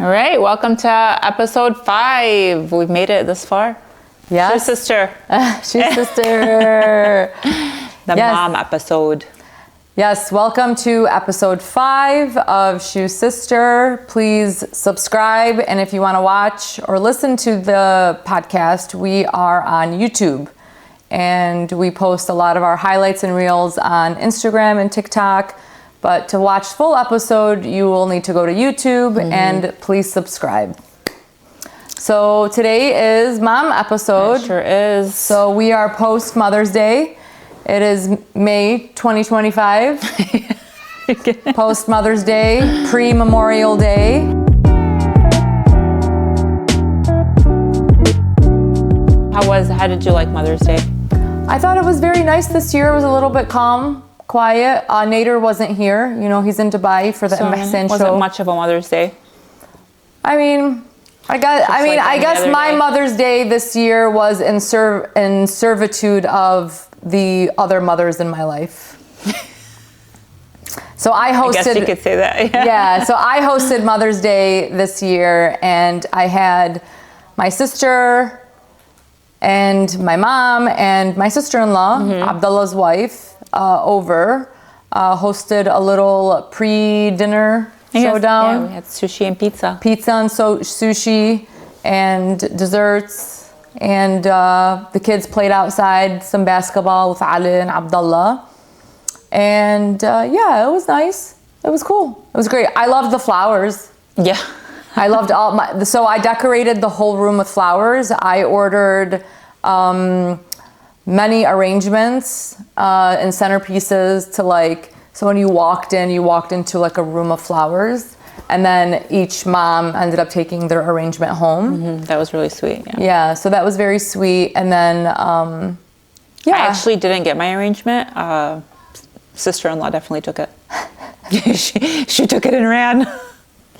All right, welcome to episode 5. We've made it this far. Yes. Shoe Sister. Shoe Sister. The mom episode. Yes, welcome to episode 5 of Shoe Sister. Please subscribe, and if you want to watch or listen to the podcast, we are on YouTube. And we post a lot of our highlights and reels on Instagram and TikTok. But to watch full episode, you will need to go to YouTube and please subscribe. So today is mom episode. It sure is. So we are post Mother's Day. It is May 2025. Post Mother's Day, pre-Memorial Day. How did you like Mother's Day? I thought it was very nice this year. It was a little bit calm, quiet. Nader wasn't here. You know, he's in Dubai for the Mahsen show. Wasn't much of a Mother's Day. I guess my Mother's Day this year was in servitude of the other mothers in my life. So I hosted. I guess you could say that. Yeah. So I hosted Mother's Day this year, and I had my sister and my mom and my sister-in-law, Abdullah's wife, over. Hosted a little pre-dinner showdown. Yeah, we had sushi and pizza. Pizza and sushi and desserts. And the kids played outside some basketball with Ali and Abdullah. And yeah, it was nice. It was cool. It was great. I loved the flowers. Yeah. I loved so I decorated the whole room with flowers. I ordered many arrangements and centerpieces to so when you walked into like a room of flowers, and then each mom ended up taking their arrangement home. That was really sweet. Yeah, so that was very sweet. And then, I actually didn't get my arrangement. Sister-in-law definitely took it. she took it and ran.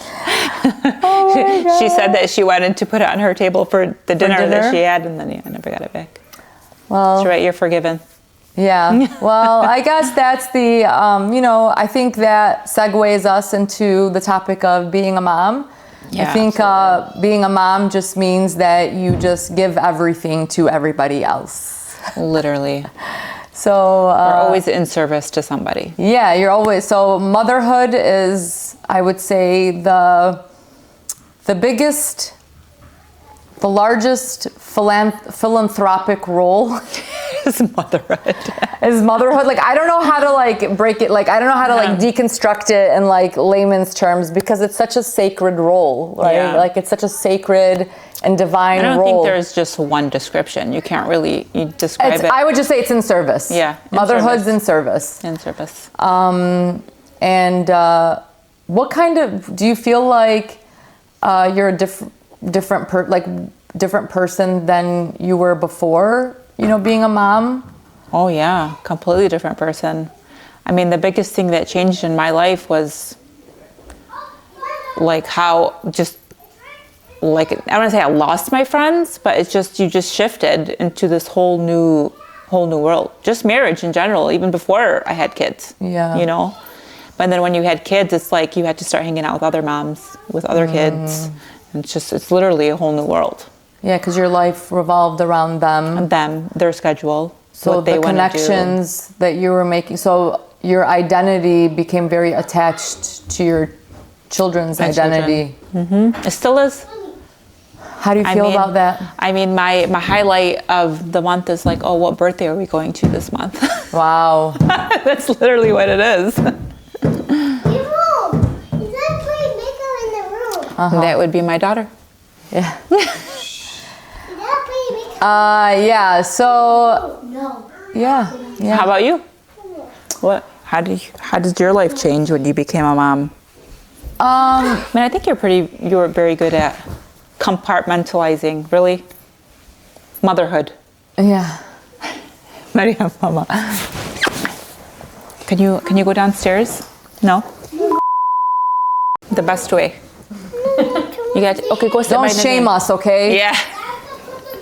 Oh my God. She said that she wanted to put it on her table for the dinner that she had, and then I never got it back. Well, that's right, you're forgiven. Yeah. Well, I guess that's the, I think that segues us into the topic of being a mom. Yeah, I think being a mom just means that you just give everything to everybody else. Literally. So we're always in service to somebody. Yeah, you're always. So motherhood is, I would say, the biggest, the largest philanthropic role is motherhood. Is motherhood. I don't know how to break it. I don't know how to deconstruct it in layman's terms, because it's such a sacred role, right? Yeah. It's such a sacred and divine role. I don't think there's just one description. You can't really describe it. I would just say it's in service. Yeah. Motherhood's in service. In service. And what kind of, do you feel like you're a different person than you were before, being a mom? Oh yeah, completely different person. I mean, the biggest thing that changed in my life was how just I don't want to say I lost my friends, but it's just, you just shifted into this whole new world. Just marriage in general, even before I had kids. Yeah. But then when you had kids, it's like you had to start hanging out with other moms, with other kids. And it's literally a whole new world. Yeah, because your life revolved around them. Their schedule. So what they the connections that you were making, so your identity became very attached to your children's identity. It still is. How do you feel about that? I mean, my highlight of the month is what birthday are we going to this month? Wow. That's literally what it is. That would be my daughter. Yeah. Yeah. So. No. Yeah. How about you? What? How did your life change when you became a mom? I mean, I think you're very good at compartmentalizing. Really, motherhood. Yeah. Maria, mama. Can you go downstairs? No. The best way. You got to, okay. Go sit. Don't shame us, okay? Yeah.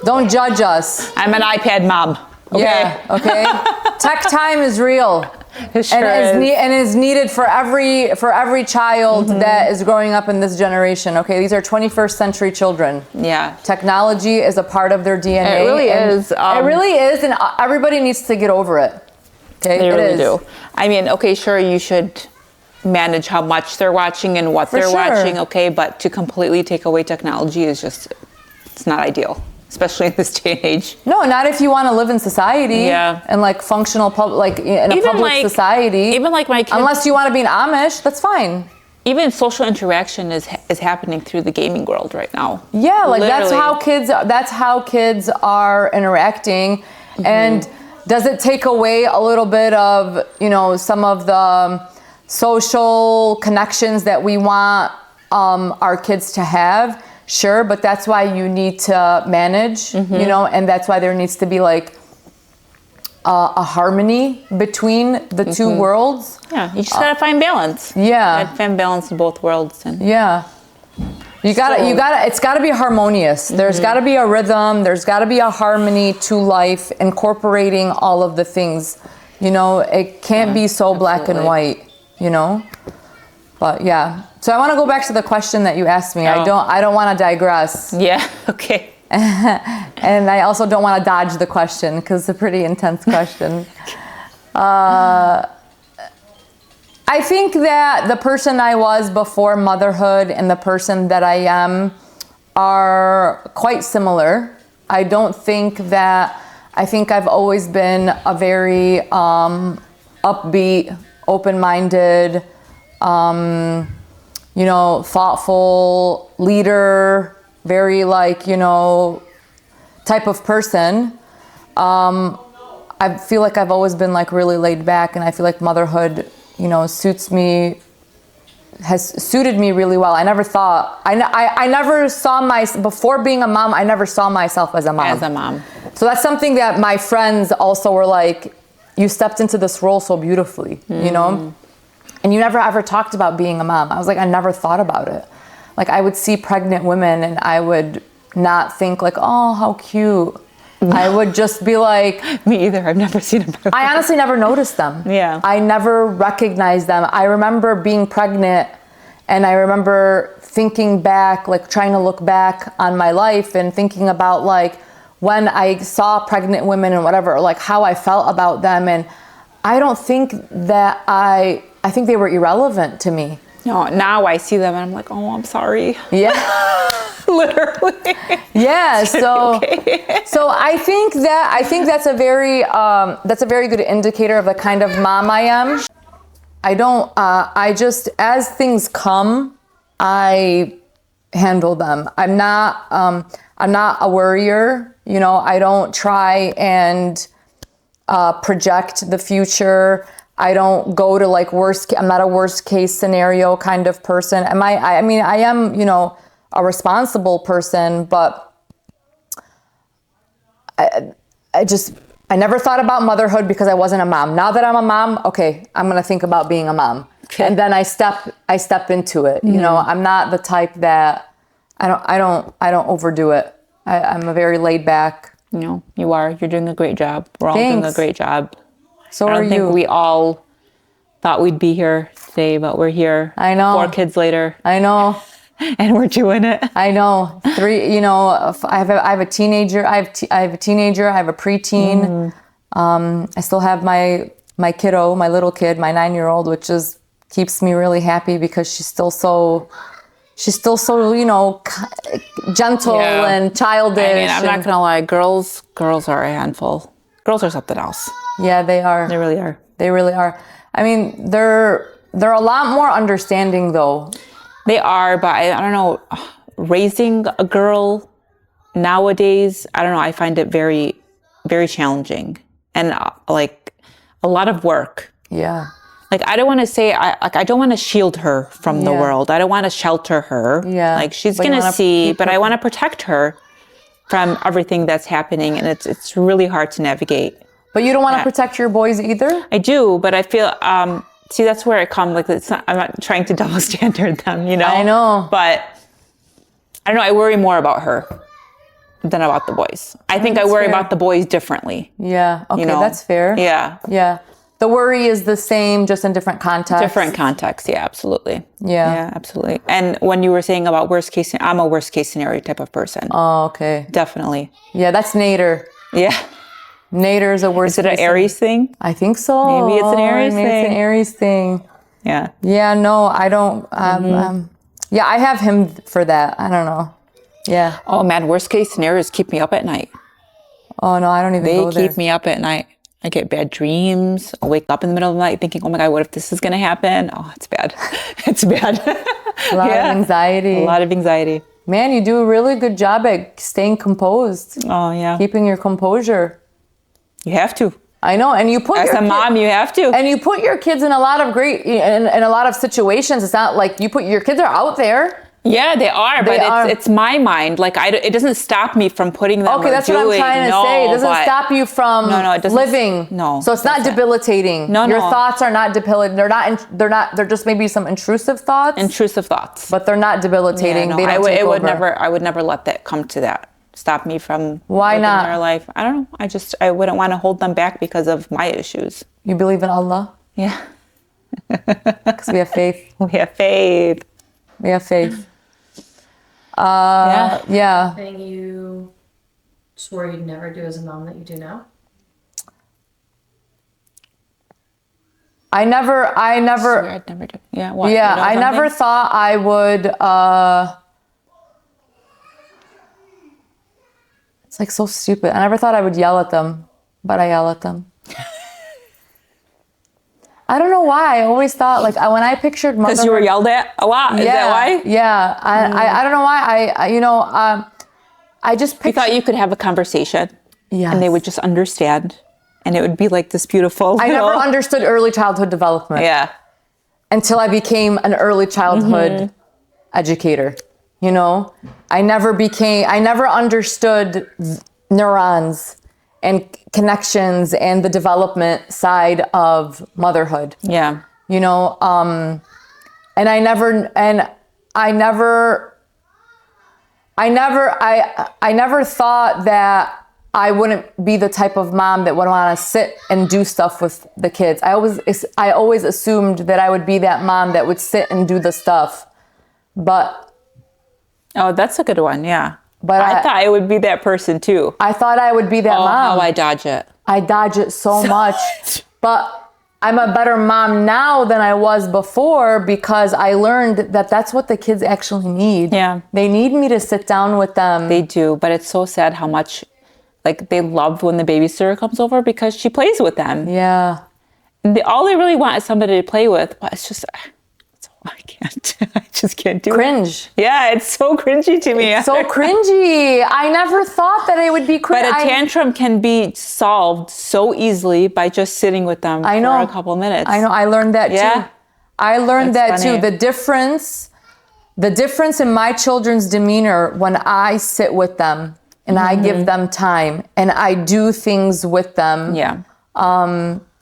Don't judge us. I'm an iPad mom. Okay. Yeah. Okay. Tech time is real. It sure and is needed for every child that is growing up in this generation. Okay, these are 21st century children. Yeah. Technology is a part of their DNA. It really is. It really is, and everybody needs to get over it. Okay, they really do. I mean, okay, sure, you should manage how much they're watching and what they're watching, okay, but to completely take away technology is just, it's not ideal, especially in this day and age. No, not if you want to live in society. Yeah. And like functional in a public society. Even like my kids. Unless you want to be an Amish, that's fine. Even social interaction is happening through the gaming world right now. Yeah, like Literally. that's how kids are interacting. And does it take away a little bit of, some of the social connections that we want our kids to have? Sure, but that's why you need to manage, and that's why there needs to be like a harmony between the two worlds. Yeah, you just gotta find balance. Yeah, you gotta find balance in both worlds. And you gotta. It's gotta be harmonious. There's gotta be a rhythm. There's gotta be a harmony to life, incorporating all of the things. It can't be so black and white. But yeah. So I want to go back to the question that you asked me. I don't want to digress. Yeah. Okay. And I also don't want to dodge the question because it's a pretty intense question. I think that the person I was before motherhood and the person that I am are quite similar. I think I've always been a very upbeat, open-minded, thoughtful leader, very type of person. I feel like I've always been really laid back, and I feel like motherhood, has suited me really well. I never thought, I never saw before being a mom, I never saw myself as a mom. So that's something that my friends also were like, you stepped into this role so beautifully, And you never ever talked about being a mom. I was like, I never thought about it. Like I would see pregnant women and I would not think oh, how cute. No. I would just be like... Me either. I've never seen them. I honestly never noticed them. Yeah. I never recognized them. I remember being pregnant and I remember thinking back, trying to look back on my life and thinking about when I saw pregnant women and whatever, how I felt about them. And I don't think that I think they were irrelevant to me. No, now I see them and I'm like, oh, I'm sorry. Yeah. Literally. Yeah. So I think that's a very good indicator of the kind of mom I am. I just, as things come, I handle them. I'm not a worrier. I don't try and project the future. I don't go to I'm not a worst case scenario kind of person. I am, a responsible person, but I never thought about motherhood because I wasn't a mom. Now that I'm a mom, okay, I'm going to think about being a mom. Okay. And then I step into it. I'm not the type that I don't overdo it. I'm a very laid back. You are. You're doing a great job. We're all doing a great job. So are you. I don't think we all thought we'd be here today, but we're here. I know. 4 kids later. I know. And we're doing it. I know. 3, I have a teenager. I have a teenager. I have a preteen. I still have my kiddo, my little kid, my 9-year-old, which keeps me really happy because she's still so gentle and childish. I mean, I'm not gonna lie, girls are a handful. Girls are something else. Yeah, they are. They really are. They really are. I mean, they're a lot more understanding though. They are, but I don't know, raising a girl nowadays, I don't know, I find it very, very challenging and a lot of work. Yeah. I don't want to say, I don't want to shield her from the world. I don't want to shelter her. Yeah. She's going to see, but I want to protect her from everything that's happening. And it's really hard to navigate. But you don't want to protect your boys either? I do, but I feel, see, that's where it comes. I'm not trying to double standard them, I know. But I don't know, I worry more about her than about the boys. I think I worry about the boys differently. Yeah. Okay, that's fair. Yeah. Yeah. The worry is the same, just in different contexts. Different context, yeah, absolutely. Yeah. Yeah, absolutely. And when you were saying about worst case, I'm a worst case scenario type of person. Oh, okay. Definitely. Yeah, that's Nader. Yeah. Nader is a worst Is it an Aries thing? I think so. Maybe it's an Aries Maybe thing. it's an Aries thing. Yeah. Yeah, no, I don't. Yeah, I have him for that. I don't know. Yeah. Oh man, worst case scenarios keep me up at night. Oh no, I don't even go there. They keep me up at night. I get bad dreams. I'll wake up in the middle of the night thinking, oh my God, what if this is going to happen? Oh, it's bad. It's bad. A lot of anxiety. A lot of anxiety. Man, you do a really good job at staying composed. Oh, yeah. Keeping your composure. You have to. I know. And you put As a mom, you have to. And you put your kids in a lot of in a lot of situations. It's not like your kids are out there. Yeah, they are, but it's my mind. Like it doesn't stop me from putting them. Okay, that's what I'm trying to say. It doesn't stop you from it doesn't, living. No, so it's not debilitating. No, your thoughts are not debilitating. They're just maybe some intrusive thoughts. Intrusive thoughts, but they're not debilitating. Yeah, no, they don't take over. I would never let that come to that. Stop me from living their life. I don't know. I wouldn't want to hold them back because of my issues. You believe in Allah? Yeah. Because we have faith. We have faith. We have faith. Yeah. Thing you swore you'd never do as a mom that you do now? I never. I'd never do. Yeah. What? Yeah. I never thought I would. It's like so stupid. I never thought I would yell at them, but I yell at them. I don't know why. I always thought, like, when I pictured motherhood... Because you were yelled at a lot? Is that why? Yeah. I don't know why. I just pictured... You thought you could have a conversation? Yes. And they would just understand. And it would be like this beautiful... I never understood early childhood development. Yeah. Until I became an early childhood educator. You know? I never understood neurons and connections and the development side of motherhood. Yeah. You know, and I never thought that I wouldn't be the type of mom that would want to sit and do stuff with the kids. I always assumed that I would be that mom that would sit and do the stuff. But oh, that's a good one. Yeah. But I thought I would be that person too. I thought I would be that mom. How I dodge it. I dodge it so much. But I'm a better mom now than I was before because I learned that that's what the kids actually need. Yeah. They need me to sit down with them. They do, but it's so sad how much like they love when the babysitter comes over because she plays with them. Yeah. All they really want is somebody to play with, but it's just... I can't. I just can't do Cringe. it. Yeah, it's so cringy to me. It's so cringy. I never thought that it would be cringy. But a tantrum can be solved so easily by just sitting with them for a couple minutes. I know. I learned that too. I learned that too. The difference in my children's demeanor when I sit with them and I give them time and I do things with them. Yeah.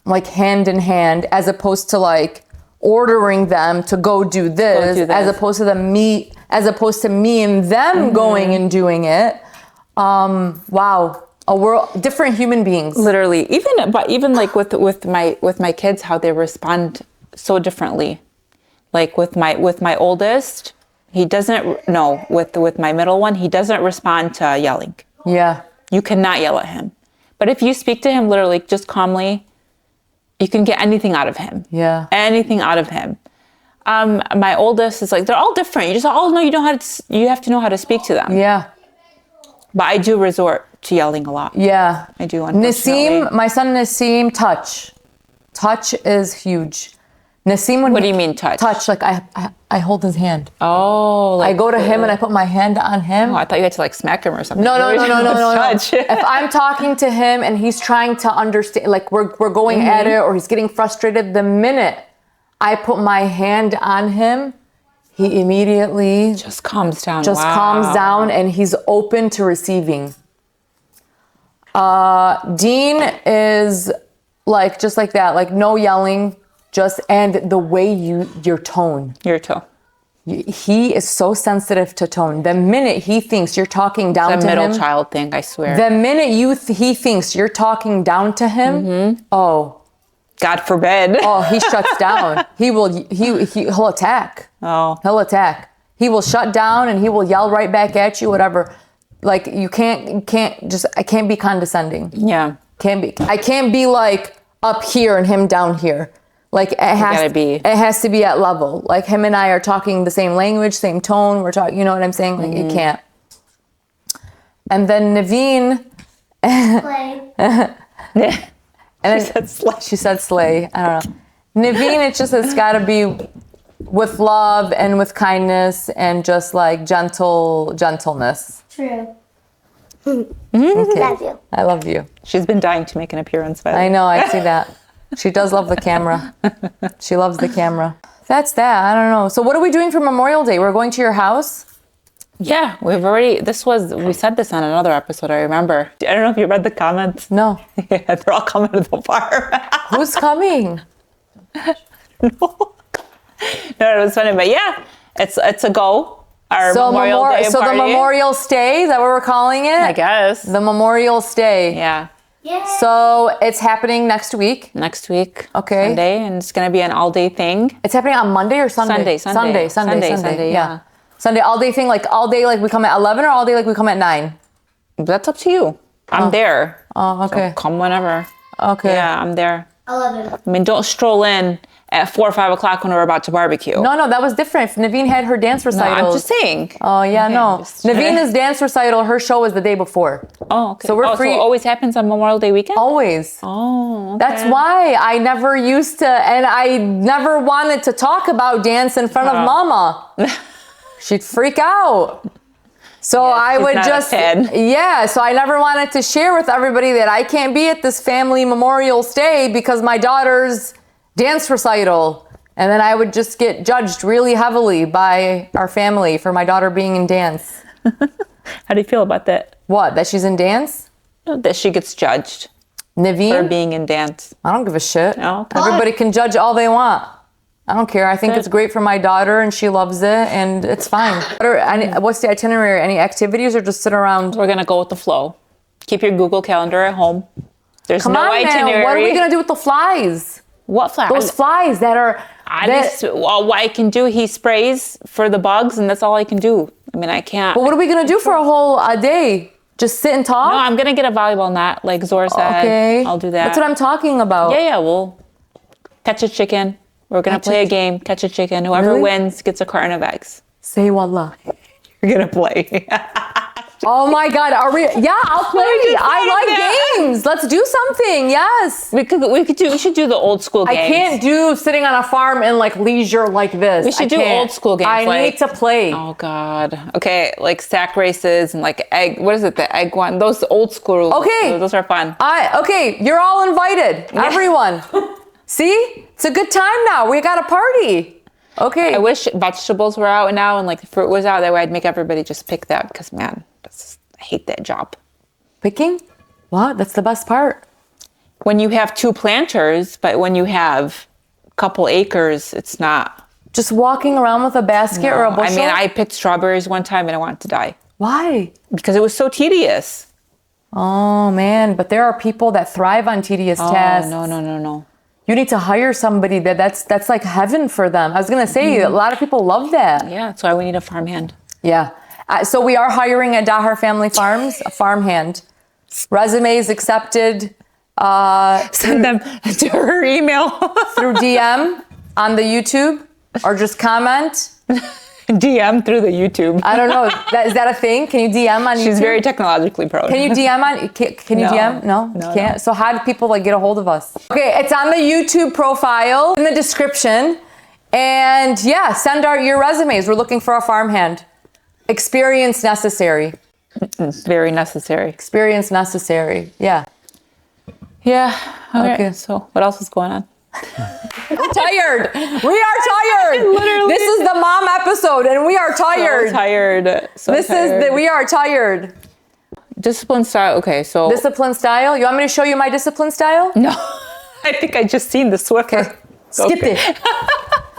Like hand in hand, as opposed to like ordering them to go do this, as opposed to me and them going and doing it. Wow, a world, different human beings. Literally, even like with my kids, how they respond so differently. Like with my oldest, he doesn't. No, with my middle one, he doesn't respond to yelling. Yeah, you cannot yell at him. But if you speak to him literally just calmly, you can get anything out of him. Yeah. Anything out of him. My oldest is like, they're all different. You just all know you have to know how to speak to them. Yeah. But I do resort to yelling a lot. Yeah. I do, unfortunately. My son Nassim, touch. Touch is huge. Nassim, what do you mean touch? Touch, like I hold his hand. Oh. Like I go to him and I put my hand on him. Oh, I thought you had to like smack him or something. No. Touch. If I'm talking to him and he's trying to understand, like we're going at it or he's getting frustrated, the minute I put my hand on him, he immediately just calms down. Calms down and he's open to receiving. Dean is like just like that, like no yelling. And the way your tone. Your tone. He is so sensitive to tone. The minute he thinks you're talking down to him. It's a middle child thing, I swear. The minute he thinks you're talking down to him, oh, God forbid. Oh, he shuts down. He'll attack. Oh. He'll attack. He will shut down and he will yell right back at you, whatever. Like I can't be condescending. Yeah. I can't be like up here and him down here. Like it has to be at level. Like him and I are talking the same language, same tone. We're talking, you know what I'm saying? Like it can't. And then Naveen. And she said slay. I don't know. Naveen, it's gotta be with love and with kindness and just like gentleness. True. Okay. Love you. I love you. She's been dying to make an appearance. By the way. I know, I see that. She does love the camera. She loves the camera. That's that. I don't know. So what are we doing for Memorial Day? We're going to your house? Yeah, we said this on another episode, I remember. I don't know if you read the comments. No. Yeah, they're all coming to the farm. Who's coming? No, it was funny, but yeah, it's a go. Our So Memorial Day so party. the Memorial Stay, is that what we're calling it? I guess. The Memorial Stay. Yeah, Yay. So it's happening next week. next week. Okay. Sunday, and it's gonna be an all-day thing. It's happening on Monday or Sunday? Sunday. Sunday, Yeah. Sunday, all day thing, like all day like we come at 11 or all day like we come at 9? That's up to you. I'm there. Oh, okay. So come whenever. Okay. Yeah, I'm there. 11. I mean, don't stroll in at 4 or 5 o'clock when we're about to barbecue. No, that was different. Naveen had her dance No, recital. I'm just saying. Oh, yeah, Okay, no. just- Naveen's dance recital, her show was the day before. Oh, okay. So we're free- So it always happens on Memorial Day weekend? Always. Oh, okay. That's why I never used to, and I never wanted to talk about dance in front of Mama. She'd freak out. So I she's would not a just, fan. so I never wanted to share with everybody that I can't be at this family Memorial Stay because my daughter's dance recital. And then I would just get judged really heavily by our family for my daughter being in dance. How do you feel about that? What, that she's in dance? That she gets judged for Naveen? being in dance. I don't give a shit. Oh, okay. Everybody can judge all they want. I don't care. I think it's great for my daughter and she loves it and it's fine. What's the itinerary? Any activities or just sit around? We're going to go with the flow. Keep your Google Calendar at home. There's Come no on, itinerary. man. What are we going to do with the flies? What flowers? Those flies that are... What I can do, he sprays for the bugs, and that's all I can do. I mean, I can't. But what are we going to do for a whole day? Just sit and talk? No, I'm going to get a volleyball net, like Zora said. Okay. I'll do that. That's what I'm talking about. Yeah, we'll catch a chicken. We're going to play a game, catch a chicken. Whoever Really? wins gets a carton of eggs. Say wallah. You're going to play. Oh my God, are we? Yeah, I'll play. I like games. Let's do something. Yes. We should do the old school games. I can't do sitting on a farm in like leisure like this. We should do can't. old school games. I need to play. Oh God. Okay, like sack races and like egg. What is it? The egg one. Those old school. Okay. Those are fun. Okay, you're all invited. Everyone. See? It's a good time now. We got a party. Okay. I wish vegetables were out now and like the fruit was out. That way I'd make everybody just pick that because man, I hate that job. Picking? What? That's the best part. When you have 2 planters, but when you have a couple acres, it's not. Just walking around with a basket or a bushel? I mean, I picked strawberries one time and I wanted to die Why? because it was so tedious. Oh man, but there are people that thrive on tedious tasks. No. You need to hire somebody that's like heaven for them. I was gonna say a lot of people love that. Yeah, that's why we need a farmhand. Yeah. So we are hiring at Dahar Family Farms a farmhand. Resumes accepted Send them to her email. through DM on the YouTube or just comment. DM through the YouTube. I don't know. Is that a thing? Can you DM on YouTube? She's very technologically prone. Can you DM on? Can you No. DM? No, No, you can't. So how do people like get a hold of us? Okay, it's on the YouTube profile in the description, and yeah, send out your resumes. We're looking for a farmhand. Experience necessary. It's very necessary. Experience necessary. Yeah. Yeah. Okay. Okay. So what else is going on? We're tired. We are tired. Literally. This is the mom episode, and we are tired. So tired. So We are tired. discipline style. Okay, so Discipline style. You want me to show you my discipline style? no, I think I just seen the Swiffer. Skip it.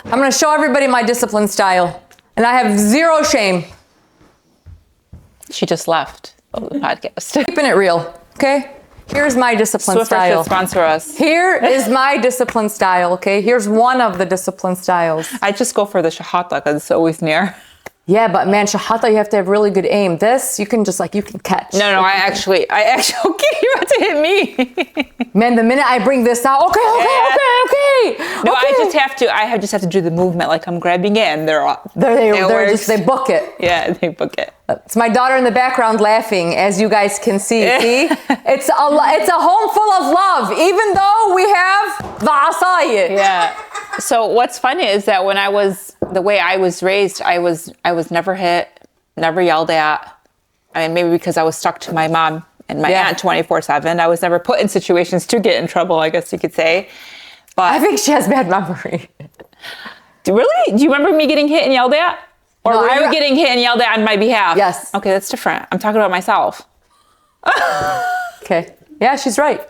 I'm going to show everybody my discipline style. And I have zero shame. She just left the podcast. Keeping it real, okay? Here's my discipline Swiffer style. should sponsor us. Here is my discipline style, okay? Here's one of the discipline styles. I just go for the shahata because it's always near. Yeah, but man, shahata, you have to have really good aim. This, you can just you can catch. No, I actually, okay, you're about to hit me. Man, the minute I bring this out, okay. No, okay. I just have to do the movement like I'm grabbing it and they book it. Yeah, they book it. It's my daughter in the background laughing, as you guys can see. See, it's a home full of love, even though we have the asaya. Yeah. So what's funny is that the way I was raised, I was never hit, never yelled at. I mean, maybe because I was stuck to my mom and my aunt 24/7. I was never put in situations to get in trouble, I guess you could say. But I think she has bad memory. Really? Do you remember me getting hit and yelled at? Or No, were you getting hit and yelled at on my behalf? Yes. Okay, that's different. I'm talking about myself. Okay. Yeah, she's right.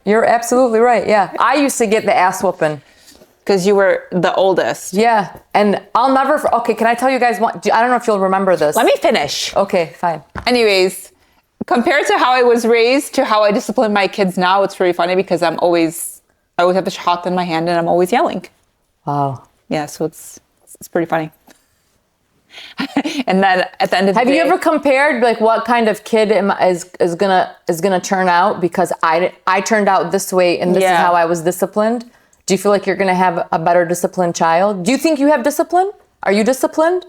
You're absolutely right. Yeah. I used to get the ass whooping. Because you were the oldest. Yeah. And I'll never, okay, can I tell you guys one? I don't know if you'll remember this. Let me finish. Okay, fine. Anyways, compared to how I was raised to how I discipline my kids now, it's really funny because I always have the shahata in my hand and I'm always yelling. Wow. Yeah, so it's pretty funny. And then at the end of the day, have you ever compared like what kind of kid is gonna turn out? Because I turned out this way and this is how I was disciplined. Do you feel like you're gonna have a better disciplined child? Do you think you have discipline? Are you disciplined?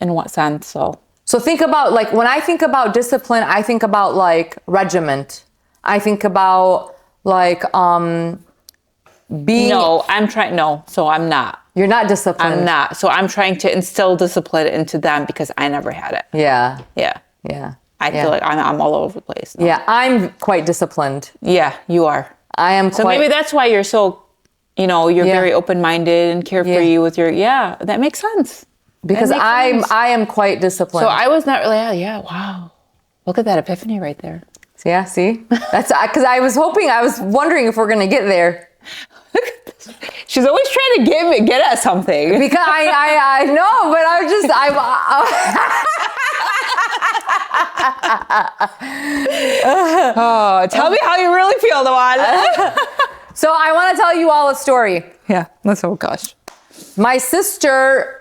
In what sense? So think about like when I think about discipline, I think about like regiment. I think about like being. No, so I'm not. You're not disciplined. I'm not. So I'm trying to instill discipline into them because I never had it. Yeah. Yeah. Yeah. I feel like I'm all over the place. Yeah, I'm quite disciplined. Yeah, you are. I am So maybe that's why you're so, you're very open-minded and carefree with your, that makes sense. Because I am quite disciplined. So I was not really, wow. Look at that epiphany right there. Yeah, see? That's because I was wondering if we're going to get there. She's always trying to get at something. Because I know, but tell me how you really feel, Dewan. So I want to tell you all a story. Yeah, oh gosh. My sister,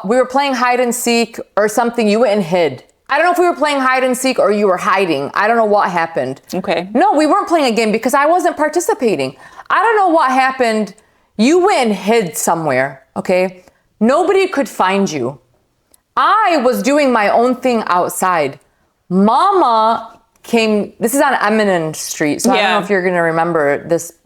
we were playing hide and seek or something. You went and hid. I don't know if we were playing hide and seek or you were hiding. I don't know what happened. Okay. No, we weren't playing a game because I wasn't participating. I don't know what happened. You went and hid somewhere, okay? Nobody could find you. I was doing my own thing outside. Mama came, this is on Eminent Street, so I don't know if you're going to remember this.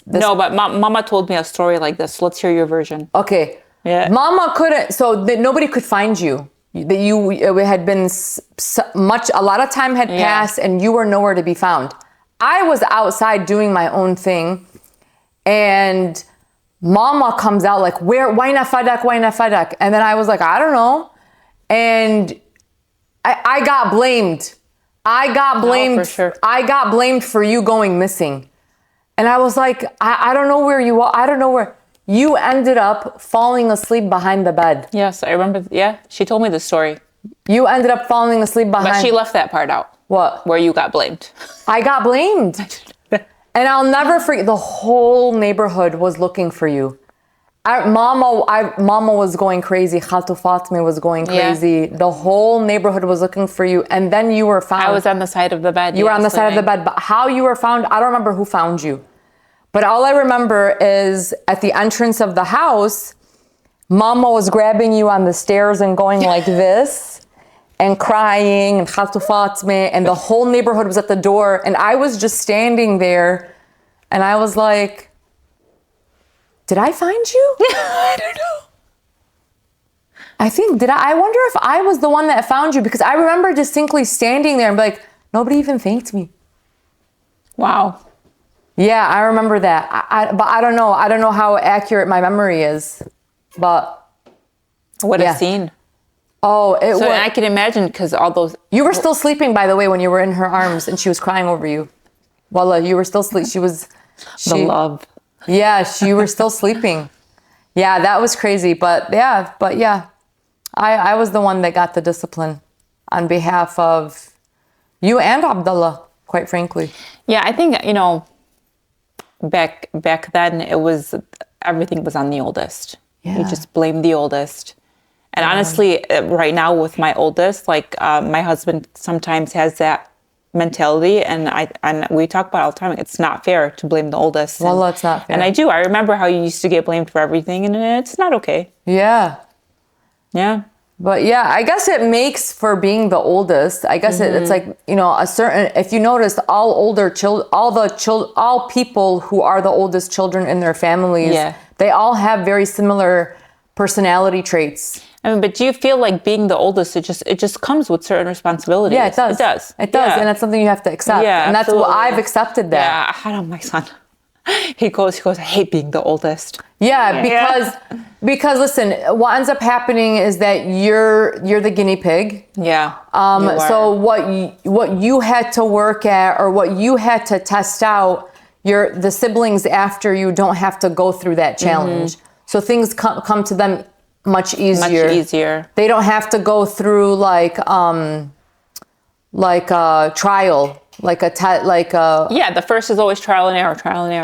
No, but Mama told me a story like this. Let's hear your version. Okay. Yeah. Mama couldn't, so that nobody could find you. That it had been a lot of time had passed and you were nowhere to be found. I was outside doing my own thing and Mama comes out like, why not fadak? And then I was like, I don't know. And I got blamed. I got blamed. For sure. I got blamed for you going missing. And I was like, I don't know where you are. I don't know where. You ended up falling asleep behind the bed. Yes, I remember. Yeah, she told me the story. You ended up falling asleep behind. But she left that part out. What? Where you got blamed. I got blamed. And I'll never forget, the whole neighborhood was looking for you. Mama was going crazy. Khaltu Fatma was going crazy. The whole neighborhood was looking for you. And then you were found. I was on the side of the bed. You were on the side of the bed. But how you were found, I don't remember who found you. But all I remember is at the entrance of the house, Mama was grabbing you on the stairs and going like this and crying and Khaltu Fatma, and the whole neighborhood was at the door. And I was just standing there and I was like, did I find you? I don't know. I wonder if I was the one that found you, because I remember distinctly standing there and be like, nobody even thanked me. Wow. Yeah, I remember that. But I don't know. I don't know how accurate my memory is. But what a scene. Oh, it was. So I can imagine, because all those. You were still sleeping, by the way, when you were in her arms and she was crying over you. Wallah, you were still sleeping. The love. Yeah, you were still sleeping. Yeah, that was crazy. But yeah, I was the one that got the discipline on behalf of you and Abdullah. quite frankly. Yeah, I think, back then everything was on the oldest. Yeah. You just blame the oldest. And honestly, right now with my oldest, like my husband sometimes has that mentality, and we talk about it all the time. It's not fair to blame the oldest. Well, that's not fair. And I do. I remember how you used to get blamed for everything, and it's not okay. Yeah. Yeah. But yeah, I guess it makes for being the oldest. I guess it's like, a certain, if you notice, all people who are the oldest children in their families, they all have very similar personality traits. I mean, but do you feel like being the oldest, it just comes with certain responsibilities? Yeah, it does. It does. And that's something you have to accept. Yeah, and that's absolutely. what I've accepted that. Yeah, I had on my son. He goes, I hate being the oldest. Yeah, because listen, what ends up happening is that you're the guinea pig. Yeah. So what you had to work at, or what you had to test out, the siblings after you don't have to go through that challenge. So things come to them much easier. Much easier. They don't have to go through like a trial, the first is always trial and error.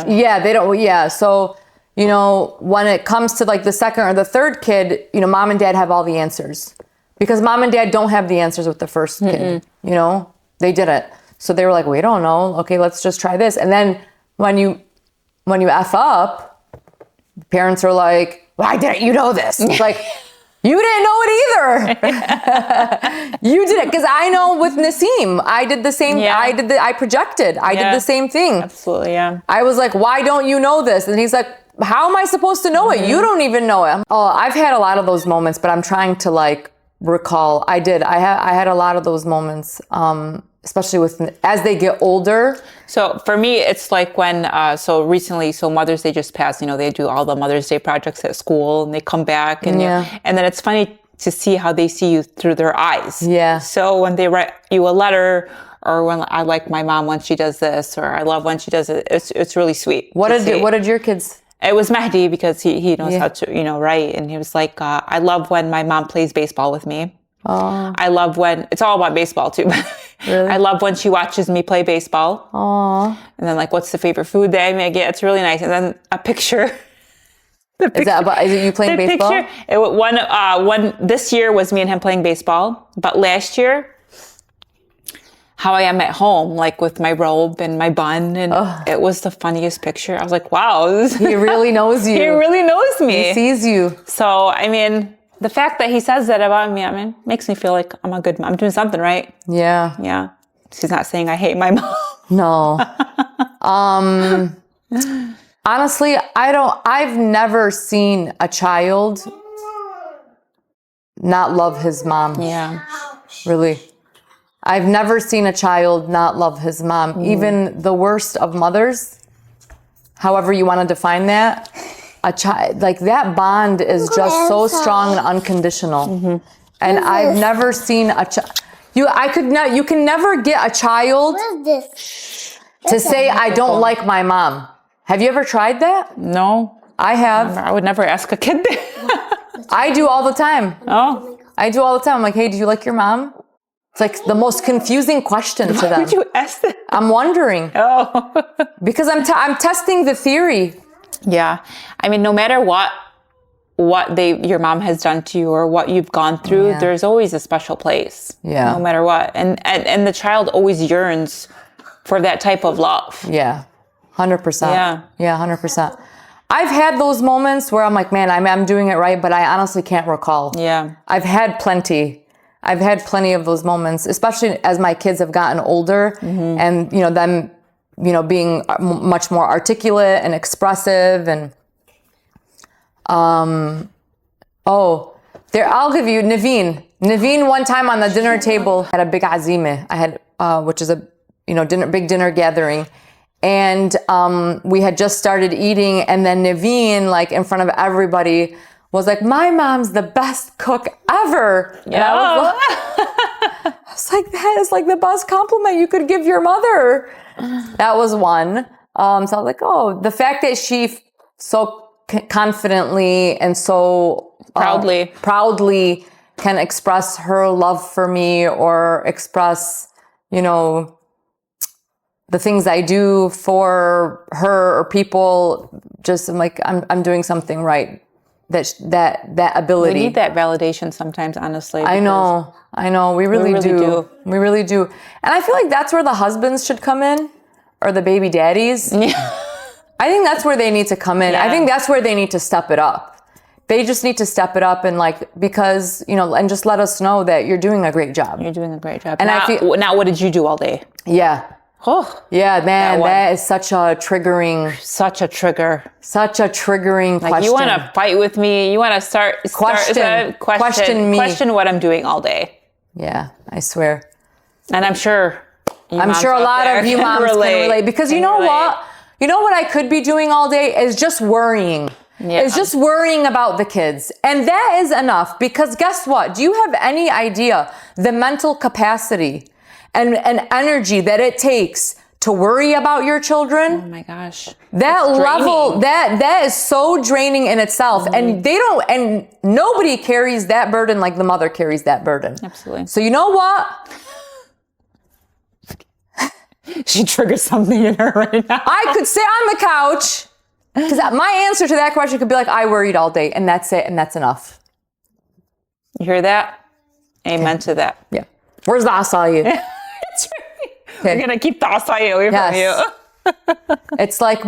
Yeah, they don't. Yeah, so when it comes to like the second or the third kid, mom and dad have all the answers, because mom and dad don't have the answers with the first kid. They didn't. So they were like, we don't know. Okay, let's just try this. And then when you F up, parents are like, why didn't you know this? It's like, you didn't know it either. You did it. Because I know with Nassim, I did the same. Yeah. I projected. I did the same thing. Absolutely, yeah. I was like, why don't you know this? And he's like, how am I supposed to know it? You don't even know it. Oh, I've had a lot of those moments, but I'm trying to recall. I had a lot of those moments, especially as they get older. So for me, it's like when, recently, Mother's Day just passed, they do all the Mother's Day projects at school, and they come back, and and then it's funny to see how they see you through their eyes. Yeah. So when they write you a letter, or when I like my mom when she does this, or I love when she does it, it's really sweet. What did your kids? It was Mehdi, because he knows how to, write. And he was like, I love when my mom plays baseball with me. Oh. I love when, it's all about baseball too. Really? I love when she watches me play baseball. Oh. And then what's the favorite food that I make? Yeah, it's really nice. And then a picture. Is it you playing baseball? One this year was me and him playing baseball. But last year, how I am at home, with my robe and my bun, and it was the funniest picture. I was like, wow. He really knows you. He really knows me. He sees you. So, I mean, the fact that he says that about me, makes me feel like I'm a good mom. I'm doing something right. Yeah. Yeah. He's not saying I hate my mom. No. Honestly, I've never seen a child not love his mom. Yeah. Really. I've never seen a child not love his mom. Even the worst of mothers, however you want to define that, a child, that bond is just so strong and unconditional. And I've never seen a child. You can never get a child to say, I don't like my mom. Have you ever tried that? No. I have. I would never ask a kid that. I do all the time. Oh. I do all the time. I'm like, hey, do you like your mom? It's like the most confusing question to them. Why would you ask that? I'm wondering. Oh. Because I'm testing the theory. Yeah. No matter what your mom has done to you or what you've gone through, there's always a special place. Yeah. No matter what. And the child always yearns for that type of love. Yeah. 100%. Yeah. Yeah, 100%. I've had those moments where I'm like, man, I'm doing it right, but I honestly can't recall. Yeah. I've had plenty of those moments, especially as my kids have gotten older and, them, being much more articulate and expressive and, I'll give you Naveen. Naveen one time on the dinner table had a big azime. I had, which is a, big dinner gathering. And we had just started eating, and then Naveen, in front of everybody, was like, my mom's the best cook ever. Yeah. And I was like, that is the best compliment you could give your mother. That was one. So I was like, the fact that she so confidently and so proudly can express her love for me, or express, the things I do for her or people, just I'm like, I'm doing something right. That ability. We need that validation sometimes, honestly. I know. We really do. We really do. And I feel like that's where the husbands should come in, or the baby daddies. Yeah. I think that's where they need to come in. Yeah. I think that's where they need to step it up. They just need to step it up and because, and just let us know that you're doing a great job. You're doing a great job. And now what did you do all day? Yeah. Oh, Yeah, man, that is such a triggering question. You want to fight with me? You want to question what I'm doing all day? Yeah, I swear. And I'm sure a lot of you moms can relate because you know what? You know what I could be doing all day is just worrying. Yeah. It's just worrying about the kids. And that is enough because guess what? Do you have any idea the mental capacity and energy that it takes to worry about your children? Oh my gosh. That level, that is so draining in itself. Mm-hmm. And nobody carries that burden like the mother carries that burden. Absolutely. So you know what? She triggers something in her right now. I could sit on the couch because my answer to that question could be like, I worried all day and that's it. And that's enough. You hear that? Amen to that. Yeah. Where's the acai? That's right. Okay. We're going to keep the acai away from you. It's like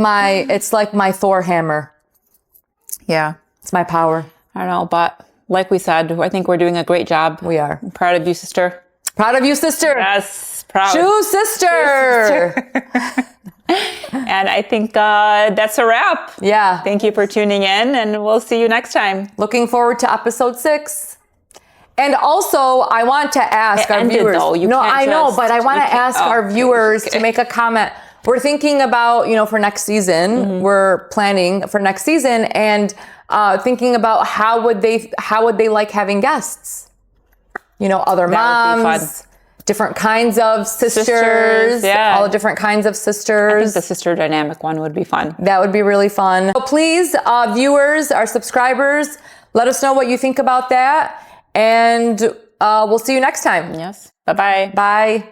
my Thor hammer. Yeah. It's my power. I don't know, but like we said, I think we're doing a great job. We are. I'm proud of you, sister. Proud of you, sister. Yes, proud. Shoe sister. And I think that's a wrap. Yeah. Thank you for tuning in, and we'll see you next time. Looking forward to episode 6. And also, I want to ask our viewers. I know, but I want to ask our viewers to make a comment. We're thinking about, for next season. Mm-hmm. We're planning for next season and thinking about how would they like having guests. Other moms, different kinds of sisters, all the different kinds of sisters. I think the sister dynamic one would be fun. That would be really fun. So please, viewers, our subscribers, let us know what you think about that. And we'll see you next time. Yes. Bye-bye. Bye.